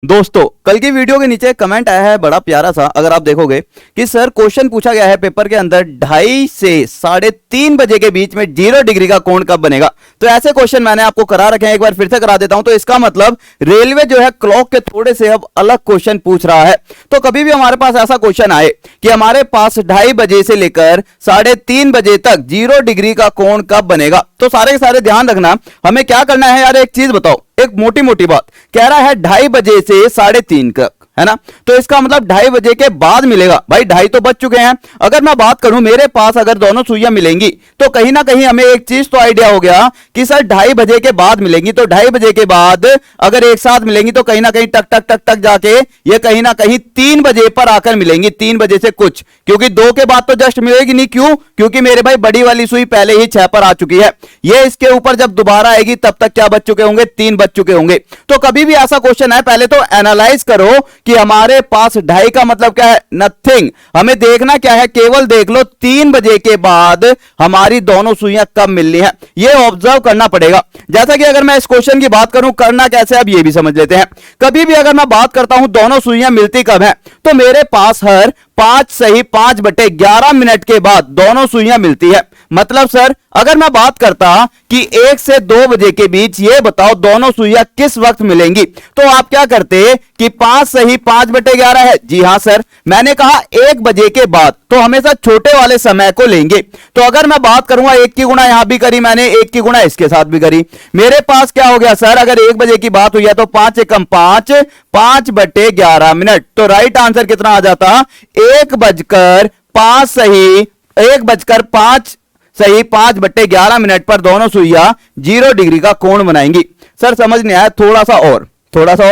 दोस्तों कल की वीडियो के नीचे कमेंट आया है बड़ा प्यारा सा, अगर आप देखोगे कि सर क्वेश्चन पूछा गया है पेपर के अंदर 2:30 से 3:30 बजे के बीच में 0 डिग्री का कोण कब बनेगा। तो ऐसे क्वेश्चन मैंने आपको करा रखे हैं, एक बार फिर से करा देता हूं। तो इसका मतलब रेलवे जो है क्लॉक के थोड़े से अब अलग क्वेश्चन पूछ रहा है। तो कभी भी हमारे पास ऐसा क्वेश्चन आए कि हमारे पास 2:30 बजे से लेकर 3:30 बजे तक 0 डिग्री का कोण कब बनेगा, तो सारे के सारे ध्यान रखना। हमें क्या करना है यार, एक चीज बताओ, एक मोटी मोटी बात कह रहा है 2:30 बजे से 3:30 तक, है ना। तो इसका मतलब 2:30 बजे के बाद मिलेगा। भाई 2:30 तो बज चुके हैं। अगर मैं बात करूं मेरे पास अगर दोनों सुइयां मिलेंगी तो कहीं ना कहीं हमें एक चीज तो आइडिया हो गया कि सर 2:30 बजे के बाद मिलेंगी। तो 2:30 बजे के बाद अगर एक साथ मिलेंगी तो कहीं ना कहीं टक टक टक टक जाके ये कहीं ना कहीं 3 बजे पर आकर मिलेंगी, 3 बजे से कुछ, क्योंकि 2 के बाद तो जस्ट मिलेगी नहीं। क्यों? क्योंकि मेरे भाई बड़ी वाली सुई पहले ही 6 पर आ चुकी है। ये इसके ऊपर जब दोबारा आएगी तब तक क्या बच चुके होंगे, 3 बज चुके होंगे। तो कभी भी ऐसा क्वेश्चन है पहले तो एनालाइज करो कि हमारे पास 2:30 का मतलब क्या है, नथिंग। हमें देखना क्या है, केवल देख लो 3 बजे के बाद हमारी दोनों सुइयां कब मिलनी है, ये ऑब्जर्व करना पड़ेगा। जैसा कि अगर मैं इस क्वेश्चन की बात करूं करना कैसे, अब ये भी समझ लेते हैं। कभी भी अगर मैं बात करता हूं दोनों सुइयां मिलती कब है, तो मेरे पास हर 5:11 मिनट के बाद दोनों सुइयां मिलती है। मतलब सर अगर मैं बात करता कि 1 से 2 बजे के बीच ये बताओ दोनों सुइयां किस वक्त मिलेंगी, तो आप क्या करते कि 5:11 है। जी हां सर, मैंने कहा 1 बजे के बाद, तो हमेशा छोटे वाले समय को लेंगे। तो अगर मैं बात करूंगा 1 की गुणा यहां भी करी मैंने, 1 की गुणा इसके साथ भी करी, मेरे पास क्या हो गया सर, अगर 1 बजे की बात हुई है तो 5 एकम 5, 5/11 मिनट। तो राइट आंसर कितना आ जाता, 1:05 सही, 5/11 मिनट पर दोनों सुइयां 0 डिग्री का कोण बनाएंगी। सर समझ नहीं आया, थोड़ा सा और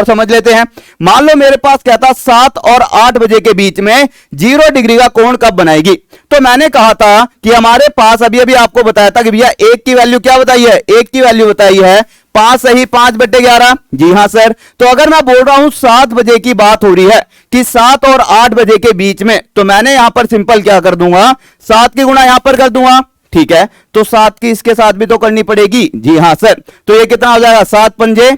समझ लेते हैं। मान लो मेरे पास क्या था 7 और 8 बजे के बीच में 0 डिग्री का कोण कब बनाएगी। तो मैंने कहा था कि हमारे पास अभी आपको बताया था कि भैया 1 की वैल्यू क्या बताई है, 1 की वैल्यू बताई है 5 सही 5/11। जी हां सर, तो अगर मैं बोल रहा हूं 7 बजे की बात हो रही है कि 7 और 8 बजे के बीच में, तो मैंने यहां पर सिंपल क्या कर दूंगा, 7 की गुणा यहां पर कर दूंगा। ठीक है, तो 7 की इसके साथ भी तो करनी पड़ेगी। जी हां सर, तो ये कितना हो जाएगा, 7×5 =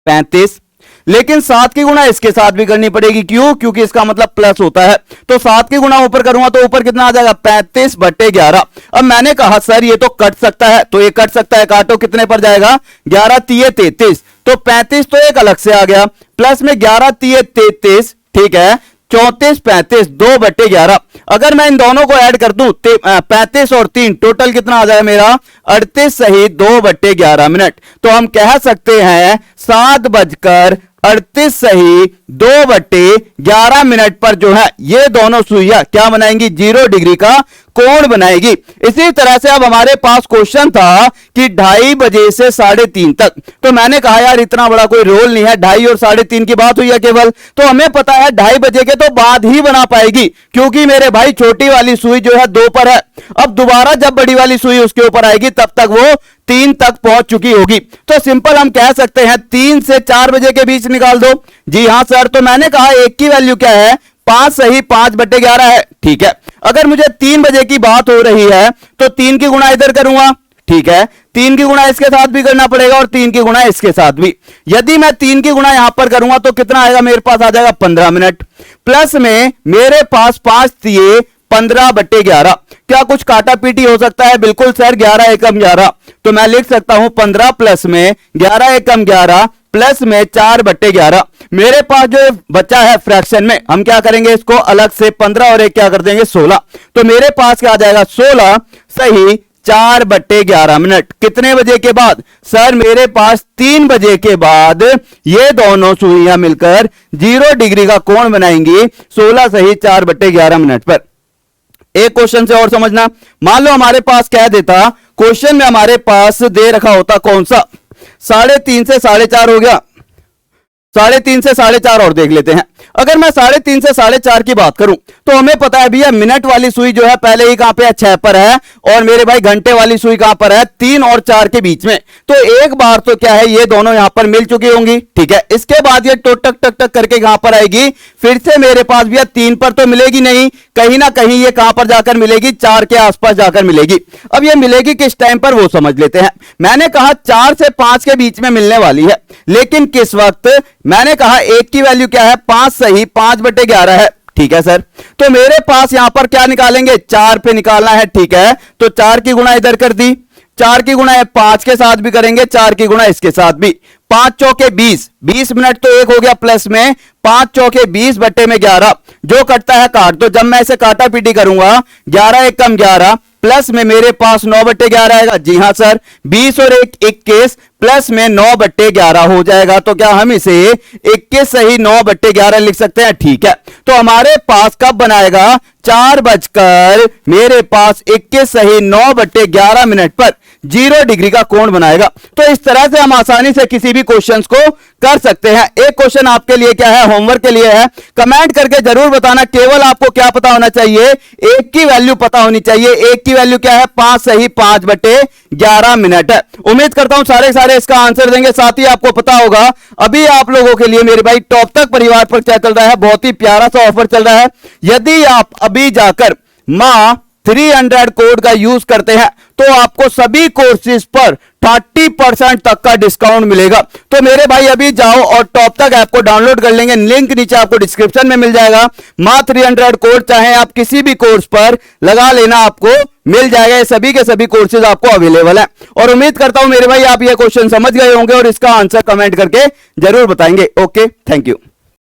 35, लेकिन 7 की गुणा इसके साथ भी करनी पड़ेगी। क्यों? क्योंकि इसका मतलब प्लस होता है। तो 7 की गुणा ऊपर करूंगा तो ऊपर कितना आ जाएगा, 35/11। अब मैंने कहा सर ये तो कट सकता है, तो ये कट सकता है, काटो कितने पर जाएगा, 11×3 = 33, तो 35 तो एक अलग से आ गया, प्लस में 11×3 = 33, ठीक है, 34, 35, 2/11। अगर मैं इन दोनों को ऐड कर दूं 35 और 3 टोटल कितना आ जाएगा मेरा, 38 सही 2/11 मिनट। तो हम कह सकते हैं 7:38 सही 2/11 मिनट पर जो है ये दोनों सुइयां क्या बनाएंगी, 0 डिग्री का कोण बनाएगी। इसी तरह से अब हमारे पास क्वेश्चन था कि 2:30 बजे से 3:30 तक, तो मैंने कहा यार इतना बड़ा कोई रोल नहीं है, 2:30 और 3:30 की बात हुई है केवल, तो हमें पता है 2:30 बजे के तो बाद ही बना पाएगी, क्योंकि मेरे भाई छोटी वाली सुई जो है 2 पर है। अब दोबारा जब बड़ी वाली सुई उसके ऊपर आएगी तब तक वो 3 तक पहुंच चुकी होगी। तो सिंपल हम कह सकते हैं 3 से 4 बजे के बीच निकाल दो। जी हां सर, तो मैंने कहा 1 की वैल्यू क्या है, 5 सही 5/11 है। ठीक है, अगर मुझे 3 बजे की बात हो रही है तो 3 की गुणा इधर करूंगा, ठीक है, 3 की गुणा इसके साथ भी करना पड़ेगा और 3 की गुणा इसके साथ भी। यदि मैं 3 की गुणा यहां पर करूंगा तो कितना आएगा, मेरे पास आ जाएगा 15 मिनट, प्लस में मेरे पास 5×3 = 15/11। क्या कुछ काटा पीटी हो सकता है? बिल्कुल सर, 11 एकम 11, तो मैं लिख सकता हूं 15 प्लस में 11 एकम 11 प्लस में 4/11। मेरे पास जो बचा है फ्रैक्शन में, हम क्या करेंगे इसको अलग से 15 और 1 क्या कर देंगे 16, तो मेरे पास क्या आ जाएगा 16 सही 4/11 मिनट। कितने बजे के बाद सर, मेरे पास 3 बजे के बाद ये दोनों सुइयां मिलकर 0 डिग्री का कोण बनाएंगी 16 सही 4/11 मिनट पर। एक क्वेश्चन से और समझना, मान लो हमारे पास कह देता, क्वेश्चन में हमारे पास दे रखा होता कौन सा, 3:30 से 4:30 हो गया, 3:30 से 4:30 और देख लेते हैं। अगर मैं 3:30 से 4:30 की बात करूं तो हमें पता है भैया मिनट वाली सुई जो है पहले ही कहां पे है, 6 पर है, और मेरे भाई घंटे वाली सुई कहां पर है, 3 और 4 के बीच में। तो एक बार तो क्या है ये दोनों यहां पर मिल चुकी होंगी, ठीक है, इसके बाद ये टक टक टक करके कहां पर आएगी, फिर से मेरे पास भैया 3 पर तो मिलेगी नहीं, कहीं ना कहीं ये कहां पर जाकर मिलेगी, 4 के आसपास जाकर मिलेगी। अब ये मिलेगी किस टाइम पर वो समझ लेते हैं। मैंने कहा 4 से 5 के बीच में मिलने वाली है, लेकिन किस वक्त, मैंने कहा एक की वैल्यू क्या है 5 सही 5/11 है, ठीक है सर। तो मेरे पास यहां पर क्या निकालेंगे 4 पे निकालना है, ठीक है। तो 4 की गुणा इधर कर दी, 4 की गुणा 5 के साथ भी करेंगे, 4 की गुणा इसके साथ भी, 5 चौके 20, 20 मिनट तो एक हो गया प्लस में 5 चौके 20/11 जो कटता है काट दो। जब मैं इसे काटा पीटी करूंगा 11 एक कम 11 प्लस में मेरे पास 9/11 आएगा। जी हां सर, 20 और 1 21 प्लस में 9/11 हो जाएगा। तो क्या हम इसे 21 सही 9/11 लिख सकते हैं? ठीक है। तो हमारे पास कब बनाएगा 4 बजकर मेरे पास 21 सही 9/11 मिनट पर 0 डिग्री का कोण बनाएगा। तो इस तरह से हम आसानी से किसी भी क्वेश्चंस को कर सकते हैं। एक क्वेश्चन आपके लिए क्या है, होमवर्क के लिए है, कमेंट करके जरूर बताना। केवल आपको क्या पता होना चाहिए, एक की वैल्यू पता होनी चाहिए। एक की वैल्यू क्या है 5 सही 5/11 मिनट है। उम्मीद करता हूं सारे सारे इसका आंसर देंगे। साथ ही आपको पता होगा अभी आप लोगों के लिए मेरे भाई टॉप तक परिवार पर क्या चल रहा है, बहुत ही प्यारा सा ऑफर चल रहा है। यदि आप अभी जाकर मां 300 कोड का यूज करते हैं तो आपको सभी कोर्सेज पर 30% तक का डिस्काउंट मिलेगा। तो मेरे भाई अभी जाओ और टॉप तक ऐप को डाउनलोड कर लेंगे, लिंक नीचे आपको डिस्क्रिप्शन में मिल जाएगा। मां 300 कोड चाहे आप किसी भी कोर्स पर लगा लेना, आपको मिल जाएगा। ये सभी के सभी कोर्सेज आपको अवेलेबल है। और उम्मीद करता हूं मेरे भाई आप ये क्वेश्चन समझ गए होंगे और इसका आंसर कमेंट करके जरूर बताएंगे। Okay, thank you.